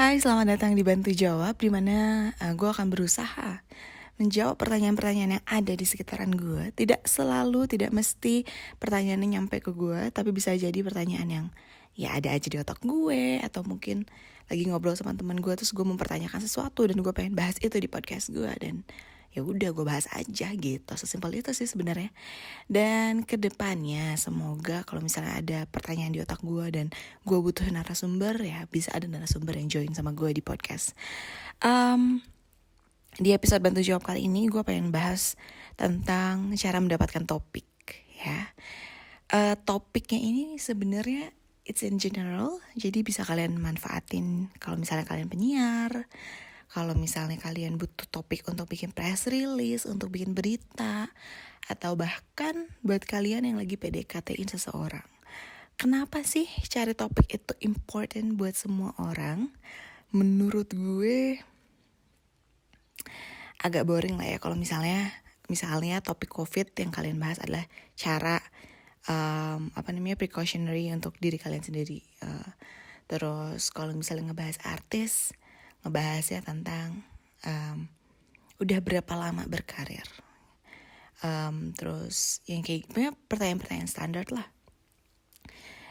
Hai, selamat datang di Bantu Jawab, di mana gue akan berusaha menjawab pertanyaan-pertanyaan yang ada di sekitaran gue. Tidak selalu, tidak mesti pertanyaannya nyampe ke gue, tapi bisa jadi pertanyaan yang ya ada aja di otak gue, atau mungkin lagi ngobrol sama teman gue terus gue mempertanyakan sesuatu dan gue pengen bahas itu di podcast gue, dan ya udah gue bahas aja gitu. Sesimpel itu sih sebenarnya. Dan kedepannya semoga kalau misalnya ada pertanyaan di otak gue dan gue butuh narasumber, ya bisa ada narasumber yang join sama gue di podcast. Di episode Bantu Jawab kali ini gue pengen bahas tentang cara mendapatkan topik, ya. Topiknya ini sebenarnya it's in general, jadi bisa kalian manfaatin kalau misalnya kalian penyiar, kalau misalnya kalian butuh topik untuk bikin press release, untuk bikin berita, atau bahkan buat kalian yang lagi PDKT-in seseorang. Kenapa sih cari topik itu important buat semua orang? Menurut gue agak boring lah ya kalau misalnya topik COVID yang kalian bahas adalah cara precautionary untuk diri kalian sendiri. Terus kalau misalnya ngebahas artis, ngebahasnya tentang udah berapa lama berkarir. Terus yang kayak pertanyaan-pertanyaan standar lah.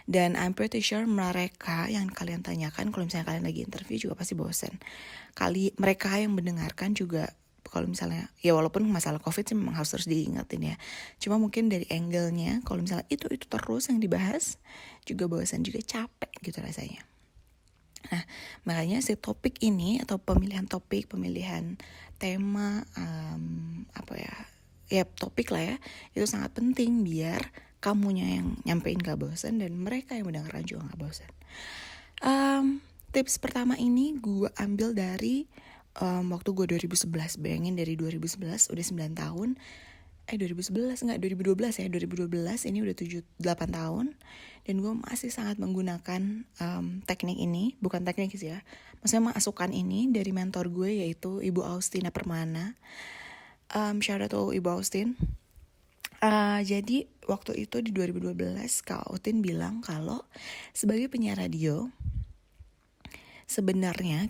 Dan I'm pretty sure mereka yang kalian tanyakan kalau misalnya kalian lagi interview juga pasti bosen. Mereka yang mendengarkan juga, kalau misalnya ya walaupun masalah COVID sih memang harus terus diingetin ya. Cuma mungkin dari angle-nya kalau misalnya itu terus yang dibahas juga bosan, juga capek gitu rasanya. Nah, makanya si topik ini atau pemilihan topik, pemilihan tema topik lah ya, itu sangat penting biar kamunya yang nyampein gak bosan dan mereka yang mendengarkan juga gak bosan. Tips pertama ini gue ambil dari waktu gue 2011. Bayangin dari 2011 udah 9 tahun. 2011 enggak, 2012 ya. 2012 ini udah 8 tahun. Dan gue masih sangat menggunakan teknik ini. Bukan teknik sih ya, maksudnya masukan ini dari mentor gue, yaitu Ibu Austina Permana. Shout out to Ibu Austin. Jadi waktu itu di 2012 Kak Austin bilang kalau sebagai penyiar radio, sebenarnya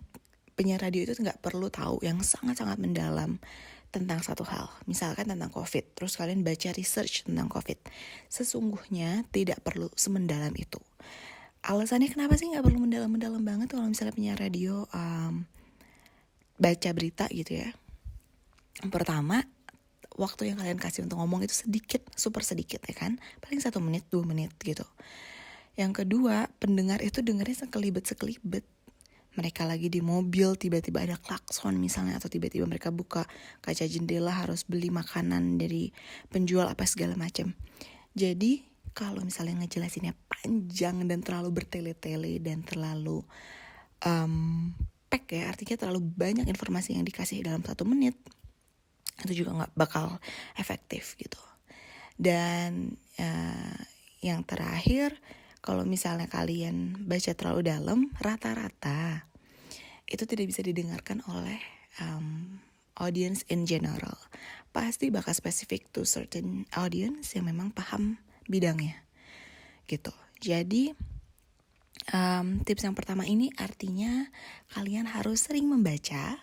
penyiar radio itu gak perlu tahu yang sangat-sangat mendalam tentang satu hal. Misalkan tentang COVID, terus kalian baca research tentang COVID. Sesungguhnya tidak perlu semendalam itu. Alasannya kenapa sih gak perlu mendalam-mendalam banget kalau misalnya penyiar radio baca berita gitu ya. Pertama, waktu yang kalian kasih untuk ngomong itu sedikit, super sedikit ya kan. Paling 1 menit, 2 menit gitu. Yang kedua, pendengar itu dengarnya sekelibet-sekelibet. Mereka lagi di mobil, tiba-tiba ada klakson misalnya, atau tiba-tiba mereka buka kaca jendela harus beli makanan dari penjual apa segala macam. Jadi kalau misalnya ngejelasinnya panjang dan terlalu bertele-tele dan terlalu pack ya, artinya terlalu banyak informasi yang dikasih dalam 1 menit, itu juga gak bakal efektif gitu. Dan yang terakhir, kalau misalnya kalian baca terlalu dalam, rata-rata itu tidak bisa didengarkan oleh audience in general. Pasti bakal spesifik to certain audience yang memang paham bidangnya gitu. Jadi tips yang pertama ini artinya kalian harus sering membaca,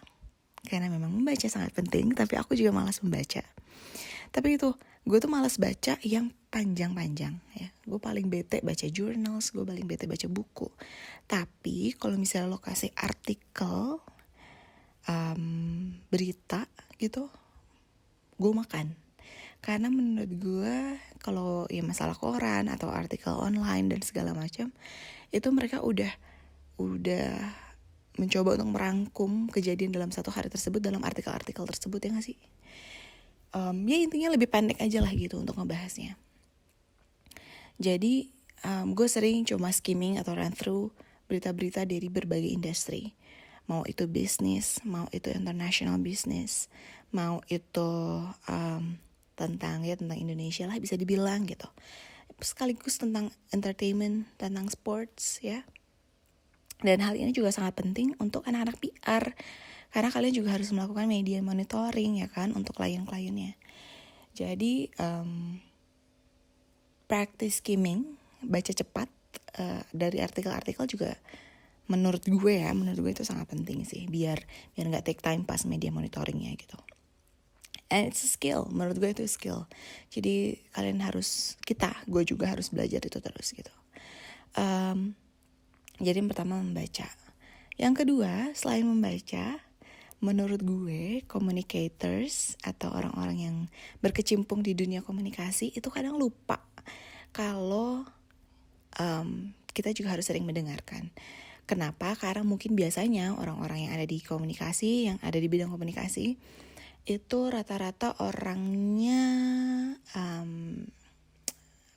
karena memang membaca sangat penting. Tapi aku juga malas membaca. Tapi itu, gue tuh malas baca yang panjang-panjang ya. Gue paling bete baca journals, gue paling bete baca buku. Tapi kalau misalnya lo kasih artikel, berita gitu, gue makan. Karena menurut gue kalau ya masalah koran atau artikel online dan segala macam, itu mereka udah mencoba untuk merangkum kejadian dalam satu hari tersebut dalam artikel-artikel tersebut, ya gak sih? Ya intinya lebih pendek aja lah gitu untuk ngebahasnya. Jadi gue sering cuma skimming atau run through berita-berita dari berbagai industri. Mau itu bisnis, mau itu international business, mau itu tentang Indonesia lah bisa dibilang gitu. Sekaligus tentang entertainment, tentang sports ya. Dan hal ini juga sangat penting untuk anak-anak PR, karena kalian juga harus melakukan media monitoring ya kan untuk klien-kliennya. Jadi practice skimming, baca cepat dari artikel-artikel juga menurut gue itu sangat penting sih, biar nggak take time pas media monitoringnya gitu. And it's a skill, menurut gue itu skill. Jadi kalian harus, gue juga harus belajar itu terus gitu. Jadi yang pertama membaca. Yang kedua, selain membaca, menurut gue communicators atau orang-orang yang berkecimpung di dunia komunikasi itu kadang lupa kalau kita juga harus sering mendengarkan. Kenapa? Karena mungkin biasanya orang-orang yang ada di komunikasi, yang ada di bidang komunikasi, itu rata-rata orangnya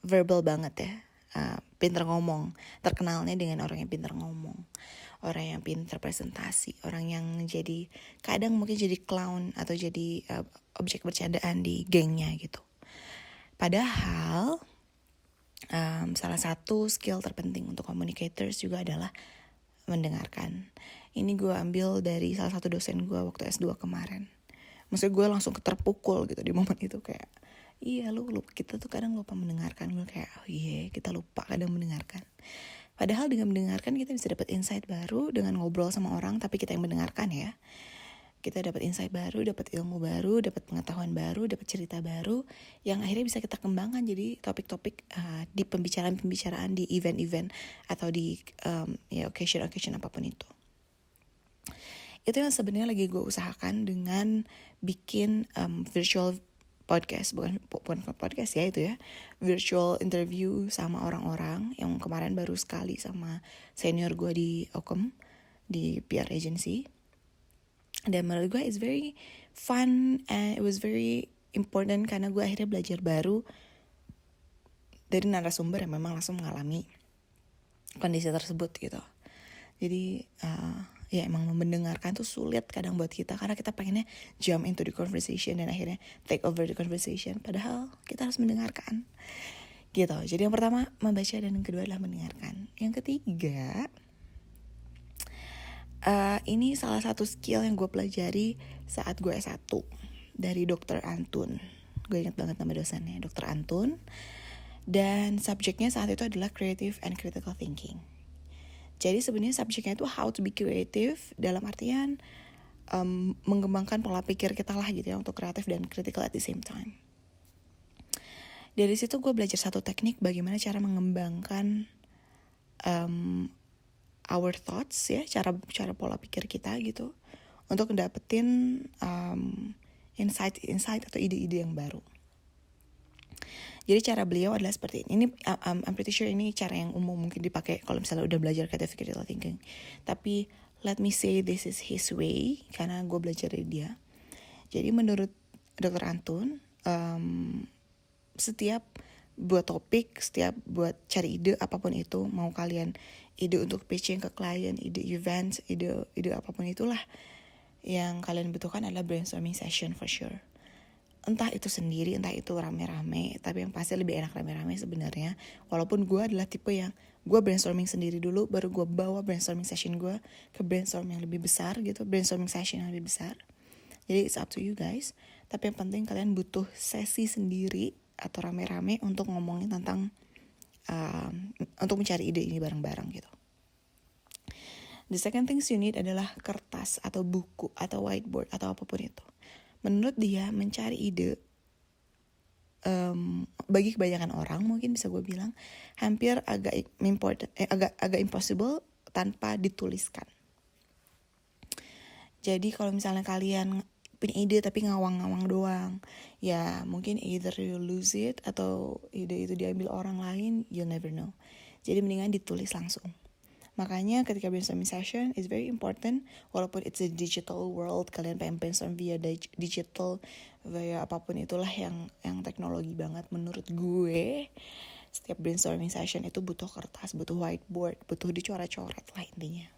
verbal banget ya, pinter ngomong, terkenalnya dengan orang yang pinter ngomong, orang yang pinter presentasi, orang yang jadi kadang mungkin jadi clown atau jadi objek bercandaan di gengnya gitu. Padahal salah satu skill terpenting untuk communicators juga adalah mendengarkan. Ini gue ambil dari salah satu dosen gue waktu S2 kemarin. Maksudnya gue langsung terpukul gitu di momen itu, kayak iya kita tuh kadang lupa mendengarkan. Gue kayak kita lupa kadang mendengarkan. Padahal dengan mendengarkan kita bisa dapat insight baru dengan ngobrol sama orang, tapi kita yang mendengarkan ya. Kita dapat insight baru, dapat ilmu baru, dapat pengetahuan baru, dapat cerita baru yang akhirnya bisa kita kembangkan jadi topik-topik di pembicaraan di event-event atau di occasion apapun itu. Itu yang sebenarnya lagi gue usahakan dengan bikin virtual podcast, bukan podcast ya itu ya, virtual interview sama orang-orang yang kemarin baru sekali sama senior gue di Okom, di PR agency. Dan menurut gue it's very fun and it was very important karena gue akhirnya belajar baru dari narasumber yang memang langsung mengalami kondisi tersebut gitu. Jadi ya emang mendengarkan tuh sulit kadang buat kita, karena kita pengennya jump into the conversation dan akhirnya take over the conversation, padahal kita harus mendengarkan gitu. Jadi yang pertama membaca dan yang kedua adalah mendengarkan. Yang ketiga, ini salah satu skill yang gue pelajari saat gue S1 dari Dr. Antun. Gue ingat banget nama dosennya, Dr. Antun. Dan subjeknya saat itu adalah creative and critical thinking. Jadi sebenarnya subjeknya itu how to be creative, dalam artian mengembangkan pola pikir kita lah gitu ya, untuk kreatif dan critical at the same time. Dari situ gue belajar satu teknik bagaimana cara mengembangkan our thoughts ya, cara pola pikir kita gitu, untuk dapetin insight atau ide-ide yang baru. Jadi cara beliau adalah seperti ini. I'm pretty sure ini cara yang umum mungkin dipakai kalau misalnya udah belajar creative critical thinking. Tapi let me say this is his way karena gue belajar dari dia. Jadi menurut Dr. Antun, setiap buat topik, setiap buat cari ide apapun itu, mau kalian ide untuk pitching ke klien, ide event, ide apapun itulah, yang kalian butuhkan adalah brainstorming session for sure. Entah itu sendiri, entah itu rame-rame, tapi yang pasti lebih enak rame-rame sebenarnya. Walaupun gue adalah tipe yang gue brainstorming sendiri dulu, baru gue bawa brainstorming session gue ke brainstorm yang lebih besar gitu, brainstorming session yang lebih besar. Jadi it's up to you guys. Tapi yang penting kalian butuh sesi sendiri atau rame-rame untuk ngomongin tentang untuk mencari ide ini bareng-bareng gitu. The second things you need adalah kertas atau buku atau whiteboard atau apapun itu. Menurut dia mencari ide bagi kebanyakan orang mungkin bisa gue bilang hampir agak impossible tanpa dituliskan. Jadi kalau misalnya kalian punya ide tapi ngawang-ngawang doang, ya mungkin either you lose it atau ide itu diambil orang lain, you'll never know. Jadi mendingan ditulis langsung. Makanya ketika brainstorming session is very important, walaupun it's a digital world, kalian pengen brainstorm via digital, via apapun itulah yang teknologi banget. Menurut gue setiap brainstorming session itu butuh kertas, butuh whiteboard, butuh dicoret-coret lah intinya.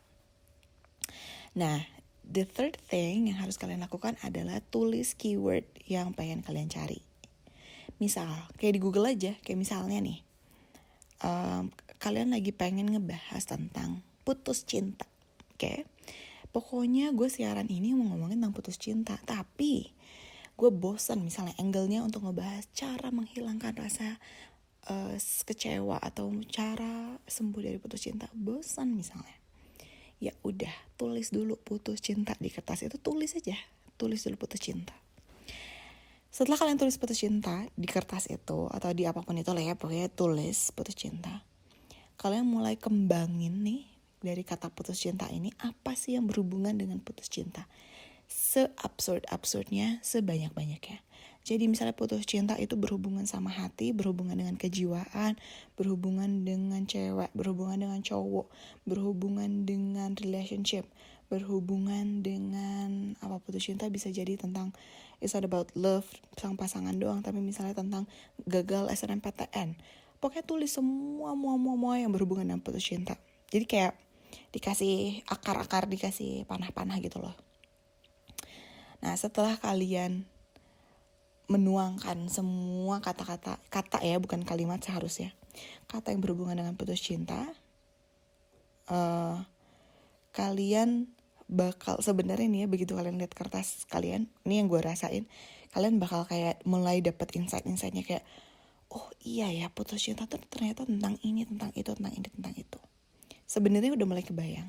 Nah, the third thing yang harus kalian lakukan adalah tulis keyword yang pengen kalian cari. Misal, kayak di Google aja, kayak misalnya nih, kalian lagi pengen ngebahas tentang putus cinta, oke? Pokoknya gue siaran ini mau ngomongin tentang putus cinta, tapi gue bosan misalnya angle-nya untuk ngebahas cara menghilangkan rasa kecewa atau cara sembuh dari putus cinta, bosan misalnya. ya udah tulis dulu putus cinta di kertas itu, tulis aja, tulis dulu putus cinta. Setelah kalian tulis putus cinta di kertas itu atau di apapun itu lah ya, pokoknya tulis putus cinta, kalian mulai kembangin nih dari kata putus cinta ini apa sih yang berhubungan dengan putus cinta, seabsurd-absurdnya, sebanyak-banyaknya. Jadi misalnya putus cinta itu berhubungan sama hati, berhubungan dengan kejiwaan, berhubungan dengan cewek, berhubungan dengan cowok, berhubungan dengan relationship, berhubungan dengan apa, putus cinta bisa jadi tentang it's not about love sang pasangan doang, tapi misalnya tentang gagal SNMPTN. Pokoknya tulis semua yang berhubungan dengan putus cinta. Jadi kayak dikasih akar-akar, dikasih panah-panah gitu loh. Nah, setelah kalian menuangkan semua kata ya, bukan kalimat seharusnya, kata yang berhubungan dengan putus cinta, kalian bakal sebenarnya nih ya, begitu kalian lihat kertas kalian, ini yang gue rasain, kalian bakal kayak mulai dapet insight-insightnya kayak, oh iya ya, putus cinta tuh ternyata tentang ini, tentang itu, tentang ini, tentang itu. Sebenarnya udah mulai kebayang.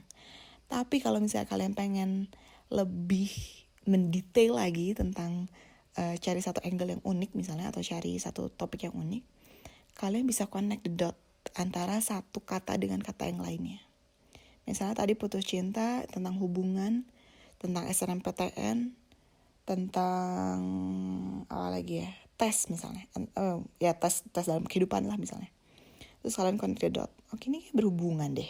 Tapi kalau misalnya kalian pengen lebih mendetail lagi tentang cari satu angle yang unik misalnya, atau cari satu topik yang unik, kalian bisa connect the dot antara satu kata dengan kata yang lainnya. Misalnya tadi putus cinta tentang hubungan, tentang SNMPTN, tentang apa lagi ya, tes misalnya, ya tes dalam kehidupan lah misalnya. Terus kalian connect the dot, oke ini berhubungan deh.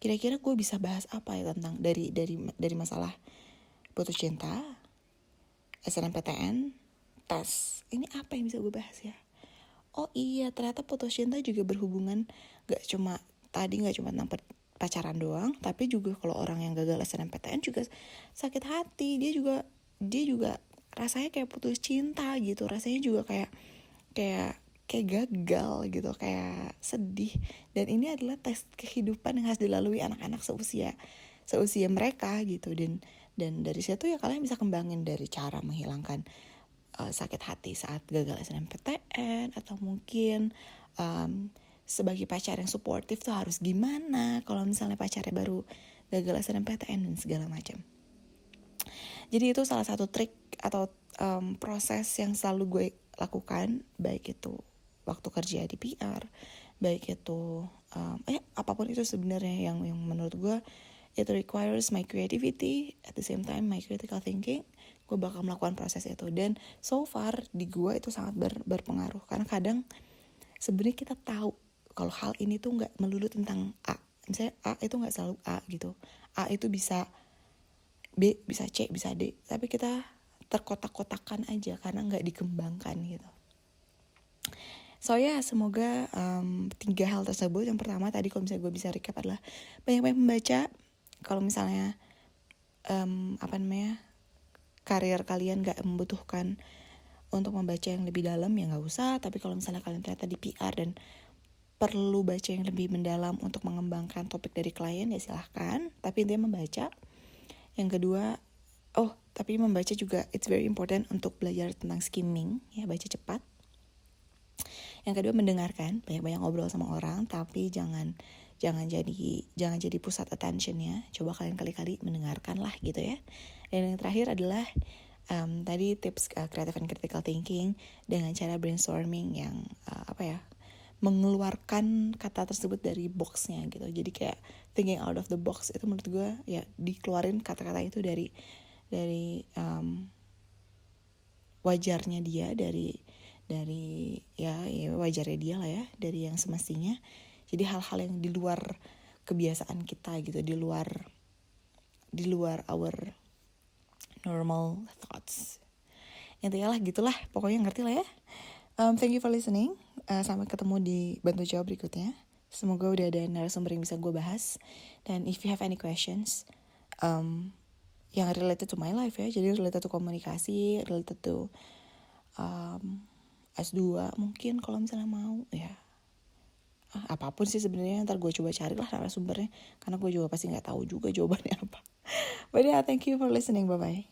Kira-kira gue bisa bahas apa ya tentang dari masalah putus cinta, SNMPTN, tes. Ini apa yang bisa gue bahas ya? Oh iya, ternyata putus cinta juga berhubungan gak cuma tentang pacaran doang, tapi juga kalau orang yang gagal SNMPTN juga sakit hati. Dia juga rasanya kayak putus cinta gitu. Rasanya juga kayak gagal gitu, kayak sedih. Dan ini adalah tes kehidupan yang harus dilalui anak-anak seusia mereka gitu. Dan dari situ ya kalian bisa kembangin dari cara menghilangkan sakit hati saat gagal SNMPTN, atau mungkin sebagai pacar yang suportif tuh harus gimana kalau misalnya pacarnya baru gagal SNMPTN dan segala macam. Jadi itu salah satu trik atau proses yang selalu gue lakukan, baik itu waktu kerja di PR, baik itu apapun itu sebenarnya yang menurut gue it requires my creativity, at the same time my critical thinking. Gue bakal melakukan proses itu, dan so far di gue itu sangat berpengaruh. Karena kadang sebenarnya kita tahu kalau hal ini tuh nggak melulu tentang A. Misalnya A itu nggak selalu A gitu. A itu bisa B, bisa C, bisa D. Tapi kita terkotak-kotakan aja karena nggak dikembangkan gitu. So ya, semoga 3 hal tersebut. Yang pertama tadi kalau misalnya gue bisa recap adalah banyak-banyak membaca. Kalau misalnya karir kalian gak membutuhkan untuk membaca yang lebih dalam, ya gak usah. Tapi kalau misalnya kalian ternyata di PR dan perlu baca yang lebih mendalam untuk mengembangkan topik dari klien, ya silahkan. Tapi intinya membaca. Yang kedua, tapi membaca juga it's very important untuk belajar tentang skimming, ya, baca cepat. Yang kedua, mendengarkan, banyak-banyak ngobrol sama orang, tapi jangan jadi pusat attention-nya. Coba kalian kali-kali mendengarkan lah gitu ya. Dan yang terakhir adalah tadi tips creative and critical thinking dengan cara brainstorming yang mengeluarkan kata tersebut dari boxnya gitu. Jadi kayak thinking out of the box itu menurut gue ya, dikeluarin kata-kata itu dari wajarnya dia, dari wajarnya dia lah ya, dari yang semestinya. Jadi hal-hal yang di luar kebiasaan kita gitu, di luar our normal thoughts. Intinya lah gitulah, pokoknya ngerti lah ya. Thank you for listening. Sampai ketemu di Bantu Jawab berikutnya. Semoga udah ada narasumber yang bisa gue bahas. Dan if you have any questions yang related to my life ya, jadi related to komunikasi, related to S2 mungkin kalau misalnya mau ya, apapun sih sebenarnya, ntar gue coba carilah narasumbernya, karena gue juga pasti nggak tahu juga jawabannya apa. But yeah, thank you for listening, bye bye.